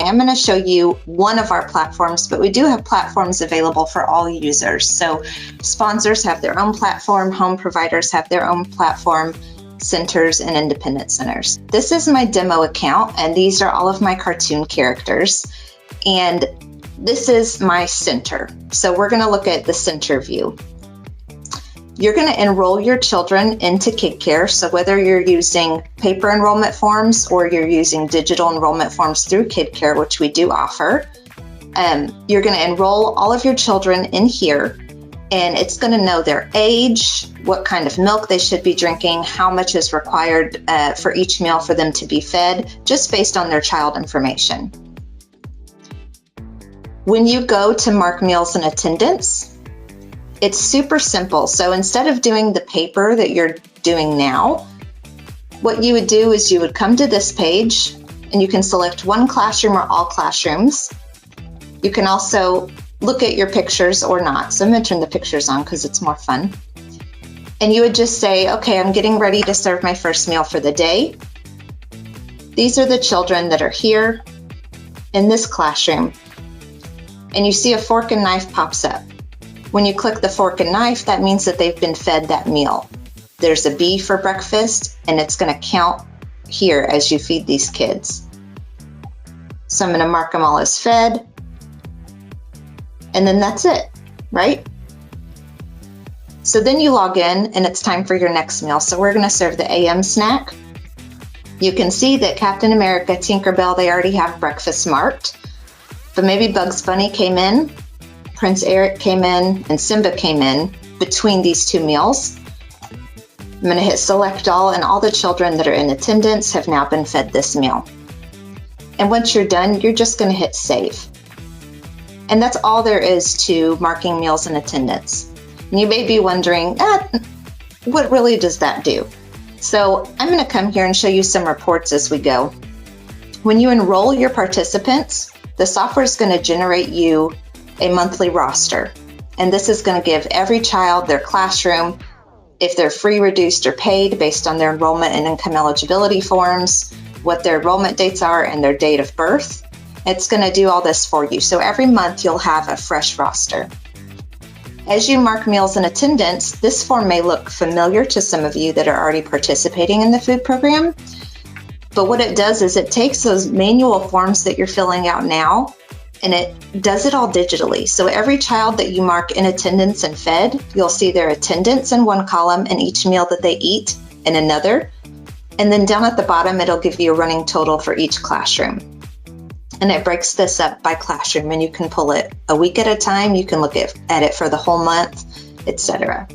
I'm going to show you one of our platforms, but we do have platforms available for all users. So sponsors have their own platform, home providers have their own platform, centers and independent centers. This is my demo account, and these are all of my cartoon characters. And this is my center. So we're going to look at the center view. You're going to enroll your children into KidKare. So whether you're using paper enrollment forms or you're using digital enrollment forms through KidKare, which we do offer, you're going to enroll all of your children in here, and it's going to know their age, what kind of milk they should be drinking, how much is required for each meal for them to be fed, just based on their child information. When you go to mark meals and attendance, it's super simple. So instead of doing the paper that you're doing now, what you would do is you would come to this page and you can select one classroom or all classrooms. You can also look at your pictures or not. So I'm going to turn the pictures on because it's more fun. And you would just say, okay, I'm getting ready to serve my first meal for the day. These are the children that are here in this classroom. And you see a fork and knife pops up. When you click the fork and knife, that means that they've been fed that meal. There's a B for breakfast, and it's going to count here as you feed these kids. So I'm going to mark them all as fed, and then that's it, right? So then you log in, and it's time for your next meal. So we're going to serve the AM snack. You can see that Captain America, Tinkerbell, they already have breakfast marked, but maybe Bugs Bunny came in, Prince Eric came in, and Simba came in between these two meals. I'm going to hit select all, and all the children that are in attendance have now been fed this meal. And once you're done, you're just going to hit save. And that's all there is to marking meals and attendance. And you may be wondering, what really does that do? So I'm going to come here and show you some reports as we go. When you enroll your participants, the software is going to generate you a monthly roster. And this is going to give every child their classroom, if they're free, reduced, or paid based on their enrollment and income eligibility forms, what their enrollment dates are, and their date of birth. It's going to do all this for you. So every month you'll have a fresh roster. As you mark meals and attendance, this form may look familiar to some of you that are already participating in the food program. But what it does is it takes those manual forms that you're filling out now, and it does it all digitally. So every child that you mark in attendance and fed, you'll see their attendance in one column and each meal that they eat in another. And then down at the bottom, it'll give you a running total for each classroom. And it breaks this up by classroom, and you can pull it a week at a time. You can look at it for the whole month, etc.